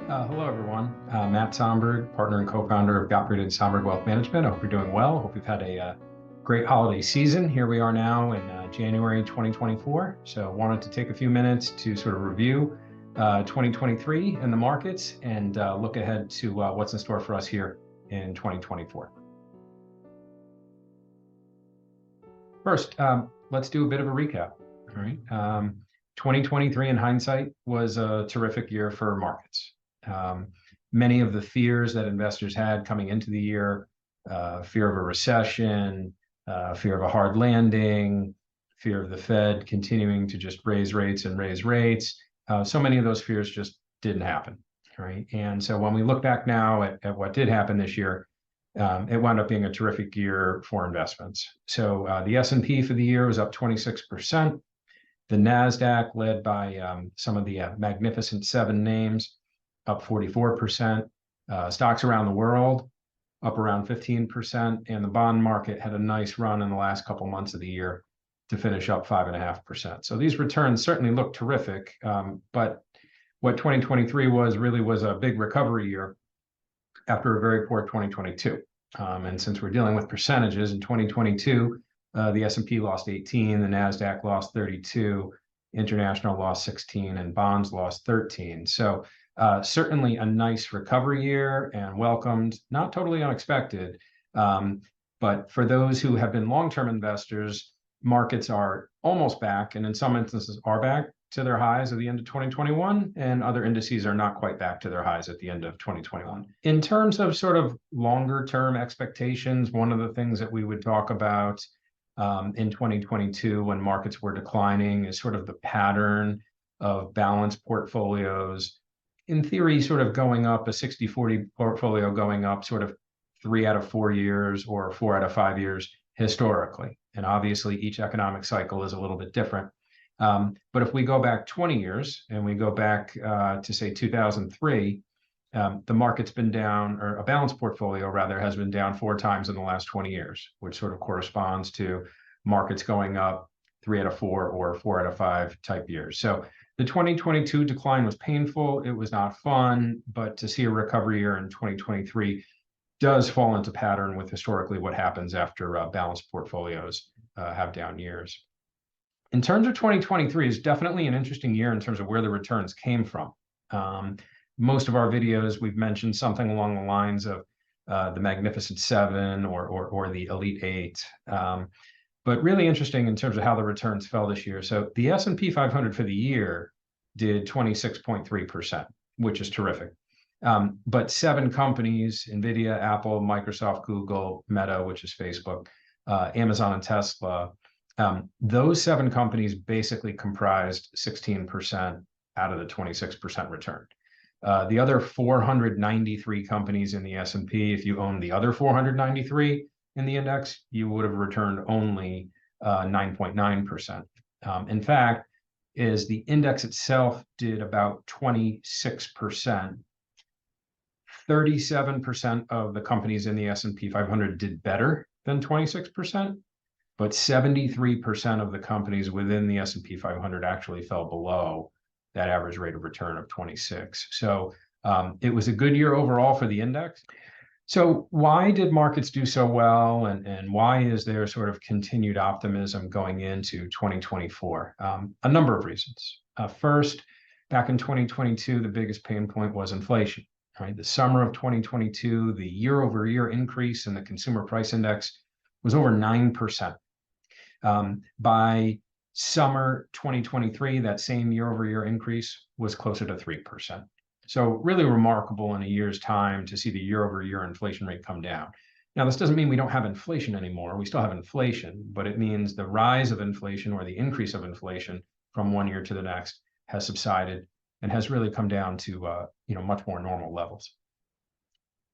Hello, everyone. Matt Somberg, partner and co-founder of Gottfried and Somberg Wealth Management. I hope you're doing well. Hope you've had a great holiday season. Here we are now in January 2024. So wanted to take a few minutes to sort of review 2023 in the markets and look ahead to what's in store for us here in 2024. First, let's do a bit of a recap. All right. 2023 in hindsight was a terrific year for markets. Many of the fears that investors had coming into the year, fear of a recession, fear of a hard landing, fear of the Fed continuing to just raise rates and raise rates. So many of those fears just didn't happen, right? And so when we look back now at what did happen this year, it wound up being a terrific year for investments. So the S&P for the year was up 26%. The NASDAQ, led by some of the Magnificent Seven names, up 44%. Stocks around the world up around 15%, and the bond market had a nice run in the last couple months of the year to finish up 5.5%. So these returns certainly look terrific, but what 2023 was a big recovery year after a very poor 2022. And since we're dealing with percentages, in 2022, the S&P lost 18, the NASDAQ lost 32, international lost 16, and bonds lost 13. So certainly a nice recovery year and welcomed, not totally unexpected. But for those who have been long-term investors, markets are almost back, and in some instances are back to their highs at the end of 2021, and other indices are not quite back to their highs at the end of 2021. In terms of sort of longer term expectations, one of the things that we would talk about in 2022 when markets were declining is sort of the pattern of balanced portfolios. In theory, sort of going up, a 60-40 portfolio going up sort of 3 out of 4 years or 4 out of 5 years historically. And obviously each economic cycle is a little bit different. But if we go back 20 years and we go back to say 2003, the market's been down, or a balanced portfolio rather, has been down 4 times in the last 20 years, which sort of corresponds to markets going up 3 out of 4 or 4 out of 5 type years. So the 2022 decline was painful. It was not fun, but to see a recovery year in 2023 does fall into pattern with historically what happens after balanced portfolios have down years. In terms of 2023, is definitely an interesting year in terms of where the returns came from. Most of our videos, we've mentioned something along the lines of the Magnificent Seven or the Elite Eight. But really interesting in terms of how the returns fell this year. So the S&P 500 for the year did 26.3%, which is terrific. But 7 companies, NVIDIA, Apple, Microsoft, Google, Meta, which is Facebook, Amazon, and Tesla, those 7 companies basically comprised 16% out of the 26% return. The other 493 companies in the S&P, if you own the other 493 in the index, you would have returned only 9.9%. In fact, is the index itself did about 26%. 37% of the companies in the S&P 500 did better than 26%, but 73% of the companies within the S&P 500 actually fell below that average rate of return of 26. So it was a good year overall for the index. So why did markets do so well, and why is there sort of continued optimism going into 2024? A number of reasons. First, back in 2022, the biggest pain point was inflation. Right? The summer of 2022, the year-over-year increase in the consumer price index was over 9%. By summer 2023, that same year-over-year increase was closer to 3%. So really remarkable in a year's time to see the year-over-year inflation rate come down. Now, this doesn't mean we don't have inflation anymore. We still have inflation, but it means the rise of inflation or the increase of inflation from one year to the next has subsided and has really come down to much more normal levels.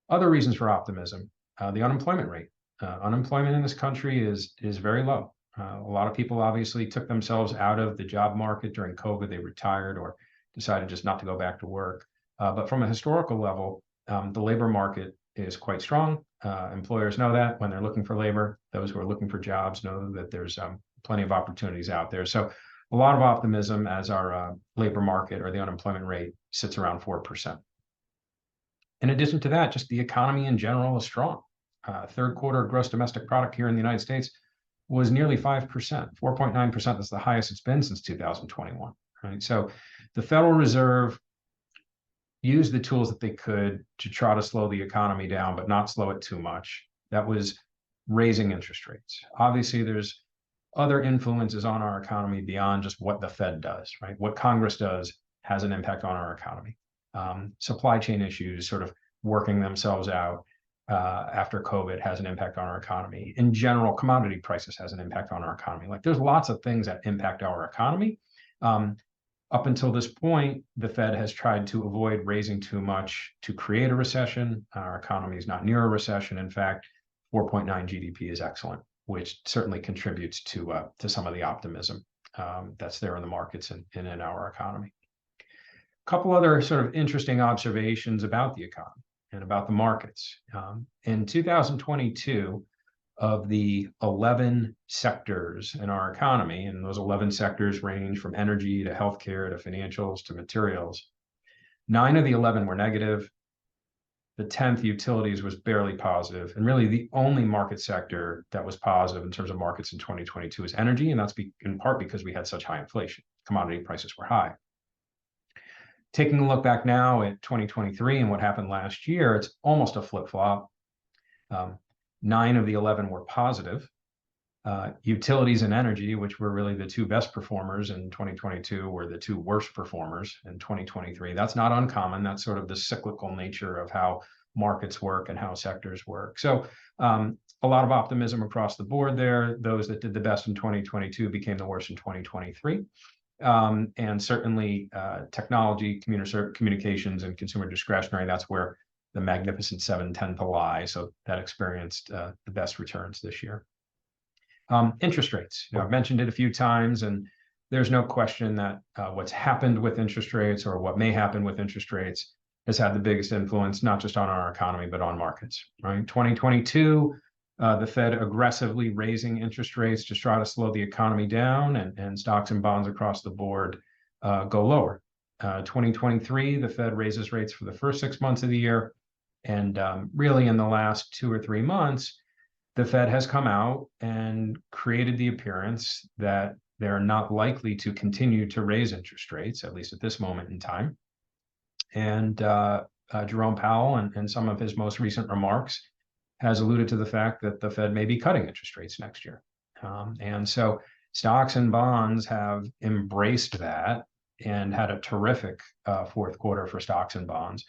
Other reasons for optimism: the unemployment rate. Unemployment in this country is very low. A lot of people obviously took themselves out of the job market during COVID. They retired or decided just not to go back to work. But from a historical level, the labor market is quite strong. Employers know that when they're looking for labor. Those who are looking for jobs know that there's plenty of opportunities out there. So a lot of optimism as our labor market or the unemployment rate sits around 4%. In addition to that, just the economy in general is strong. Third quarter gross domestic product here in the United States was nearly 5%, 4.9%. That's the highest it's been since 2021, right? So the Federal Reserve used the tools that they could to try to slow the economy down, but not slow it too much. That was raising interest rates. Obviously, there's other influences on our economy beyond just what the Fed does, right? What Congress does has an impact on our economy. Supply chain issues sort of working themselves out after COVID has an impact on our economy. In general, commodity prices has an impact on our economy. Like there's lots of things that impact our economy. Up until this point, the Fed has tried to avoid raising too much to create a recession. Our economy is not near a recession. In fact, 4.9 GDP is excellent, which certainly contributes to some of the optimism that's there in the markets and in our economy. A couple other sort of interesting observations about the economy and about the markets. In 2022, of the 11 sectors in our economy, and those 11 sectors range from energy to healthcare to financials to materials, 9 of the 11 were negative. The 10th, utilities, was barely positive. And really the only market sector that was positive in terms of markets in 2022 is energy. And that's in part because we had such high inflation. Commodity prices were high. Taking a look back now at 2023 and what happened last year, it's almost a flip-flop. 9 of the 11 were positive. Utilities and energy, which were really the two best performers in 2022, were the two worst performers in 2023. That's not uncommon. That's sort of the cyclical nature of how markets work and how sectors work. So a lot of optimism across the board there. Those that did the best in 2022 became the worst in 2023. And certainly technology, communications, and consumer discretionary, that's where the Magnificent Seven tend to lie. So that experienced the best returns this year. Interest rates. I've mentioned it a few times, and there's no question that what's happened with interest rates or what may happen with interest rates has had the biggest influence, not just on our economy, but on markets, right? 2022, the Fed aggressively raising interest rates to try to slow the economy down, and stocks and bonds across the board go lower. 2023, the Fed raises rates for the first 6 months of the year. And really in the last 2 or 3 months, the Fed has come out and created the appearance that they're not likely to continue to raise interest rates, at least at this moment in time. And Jerome Powell, and some of his most recent remarks, has alluded to the fact that the Fed may be cutting interest rates next year. And so stocks and bonds have embraced that and had a terrific fourth quarter for stocks and bonds,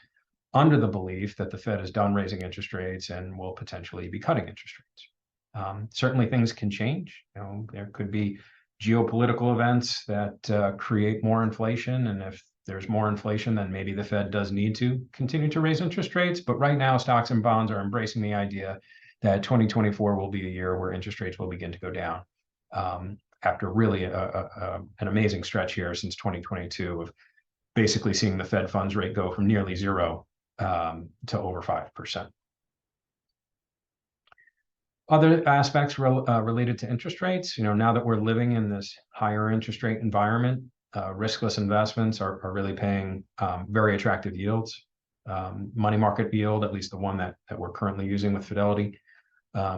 under the belief that the Fed is done raising interest rates and will potentially be cutting interest rates. Certainly things can change. There could be geopolitical events that create more inflation. And if there's more inflation, then maybe the Fed does need to continue to raise interest rates. But right now, stocks and bonds are embracing the idea that 2024 will be a year where interest rates will begin to go down after really an amazing stretch here since 2022 of basically seeing the Fed funds rate go from nearly zero to over 5%. Other aspects related to interest rates, now that we're living in this higher interest rate environment, riskless investments are really paying very attractive yields. Money market yield, at least the one that we're currently using with Fidelity,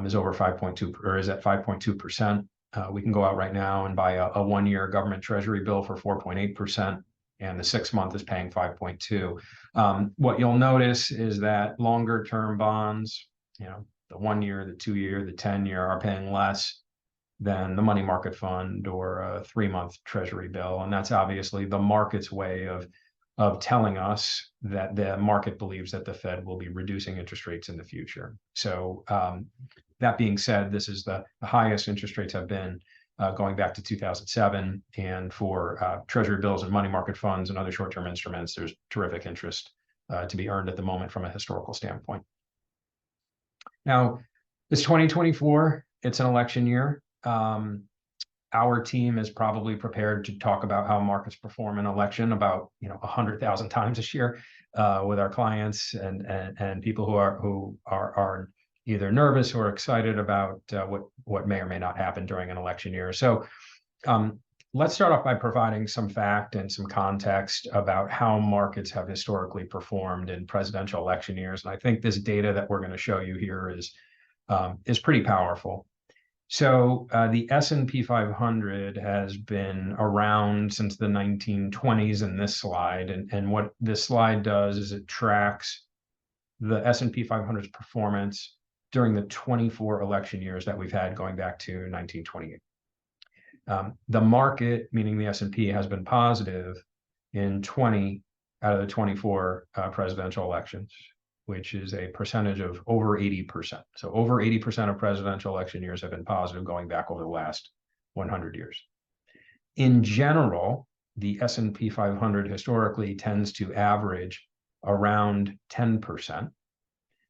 is over 5.2 or is at 5.2%. We can go out right now and buy a 1-year government treasury bill for 4.8%. And the 6-month is paying 5.2. What you'll notice is that longer term bonds, the 1-year, the 2-year, the 10-year, are paying less than the money market fund or a 3-month treasury bill. And that's obviously the market's way of telling us that the market believes that the Fed will be reducing interest rates in the future. So that being said, this is the highest interest rates have been going back to 2007. And for treasury bills and money market funds and other short-term instruments, there's terrific interest to be earned at the moment from a historical standpoint. Now, it's 2024. It's an election year. Our team is probably prepared to talk about how markets perform in election about 100,000 times this year with our clients and people who are either nervous or excited about what may or may not happen during an election year. So let's start off by providing some fact and some context about how markets have historically performed in presidential election years. And I think this data that we're going to show you here is pretty powerful. So the S&P 500 has been around since the 1920s in this slide. And what this slide does is it tracks the S&P 500's performance during the 24 election years that we've had going back to 1928. The market, meaning the S&P, has been positive in 20 out of the 24 presidential elections, which is a percentage of over 80%. So over 80% of presidential election years have been positive going back over the last 100 years. In general, the S&P 500 historically tends to average around 10%.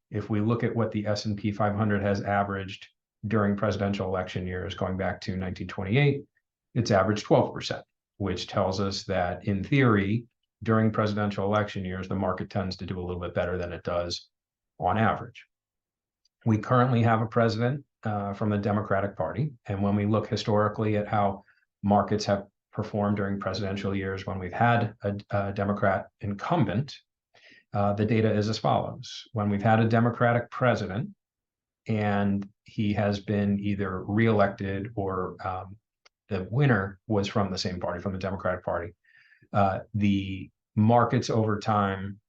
If we look at what the S&P 500 has averaged during presidential election years going back to 1928, it's averaged 12%, which tells us that in theory, during presidential election years, the market tends to do a little bit better than it does on average. We currently have a president from the Democratic Party. And when we look historically at how markets have performed during presidential years, when we've had a Democrat incumbent, the data is as follows. When we've had a Democratic president and he has been either reelected or the winner was from the same party, from the Democratic Party, the markets over time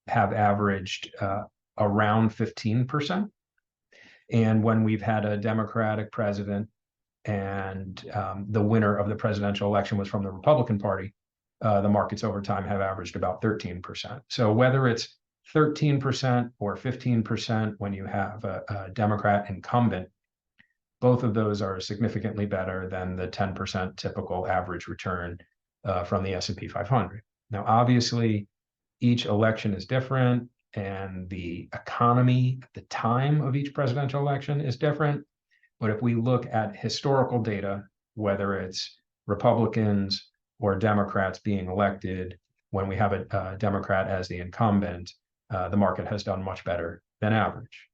have averaged around 15%. And when we've had a Democratic president and the winner of the presidential election was from the Republican Party, the markets over time have averaged about 13%. So whether it's 13% or 15% when you have a Democrat incumbent, both of those are significantly better than the 10% typical average return from the S&P 500. Now, obviously, each election is different, and the economy at the time of each presidential election is different. But if we look at historical data, whether it's Republicans or Democrats being elected, when we have a Democrat as the incumbent, the market has done much better than average.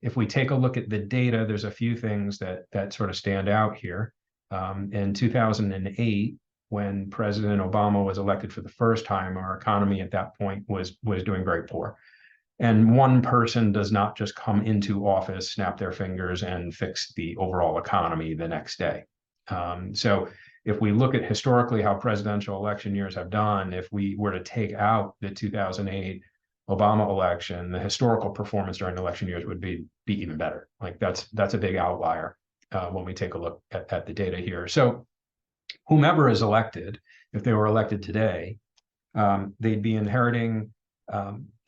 If we take a look at the data, there's a few things that sort of stand out here. In 2008, when President Obama was elected for the first time, our economy at that point was doing very poor. And one person does not just come into office, snap their fingers, and fix the overall economy the next day. So if we look at historically how presidential election years have done, if we were to take out the 2008 Obama election, the historical performance during election years would be even better. Like that's a big outlier when we take a look at the data here. So whomever is elected, if they were elected today, they'd be inheriting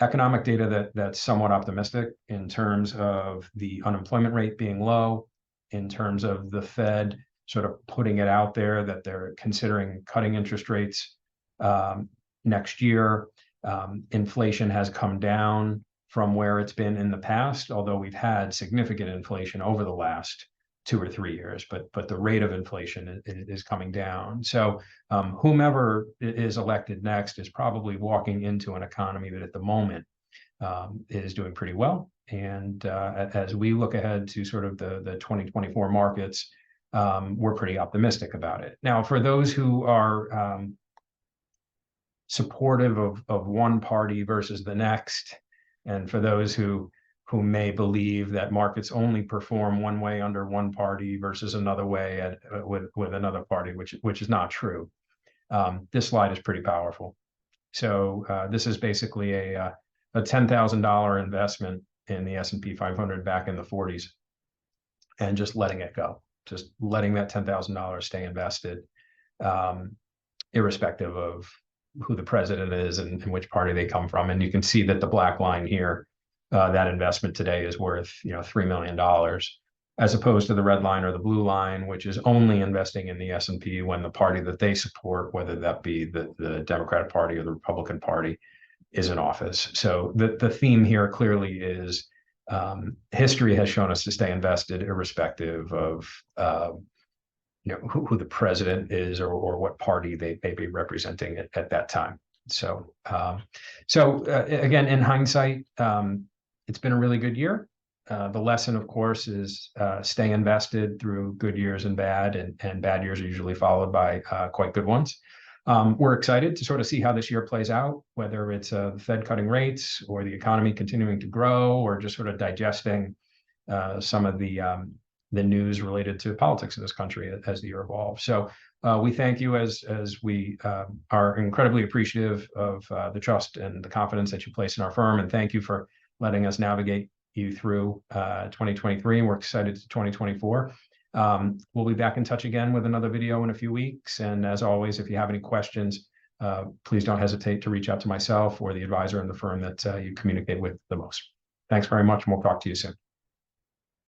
economic data that's somewhat optimistic in terms of the unemployment rate being low, in terms of the Fed sort of putting it out there that they're considering cutting interest rates next year. Inflation has come down from where it's been in the past, although we've had significant inflation over the last 2 or 3 years, but the rate of inflation is coming down. So whomever is elected next is probably walking into an economy that at the moment is doing pretty well. And as we look ahead to sort of the 2024 markets, we're pretty optimistic about it. Now, for those who are supportive of one party versus the next, and for those who may believe that markets only perform one way under one party versus another way with another party, which is not true. This slide is pretty powerful. So this is basically a $10,000 investment in the S&P 500 back in the 40s, and just letting it go, just letting that $10,000 stay invested, irrespective of who the president is and which party they come from. And you can see that the black line here, that investment today is worth $3 million, as opposed to the red line or the blue line, which is only investing in the S&P when the party that they support, whether that be the Democratic Party or the Republican Party, is in office. So the theme here clearly is history has shown us to stay invested irrespective of who the president is or what party they may be representing at that time. So again, in hindsight, it's been a really good year. The lesson, of course, is stay invested through good years and bad years are usually followed by quite good ones. We're excited to sort of see how this year plays out, whether it's the Fed cutting rates or the economy continuing to grow or just sort of digesting some of the news related to politics in this country as the year evolves. So we thank you as we are incredibly appreciative of the trust and the confidence that you place in our firm, and thank you for letting us navigate you through 2023, and we're excited to 2024. We'll be back in touch again with another video in a few weeks. And as always, if you have any questions, please don't hesitate to reach out to myself or the advisor in the firm that you communicate with the most. Thanks very much, and we'll talk to you soon.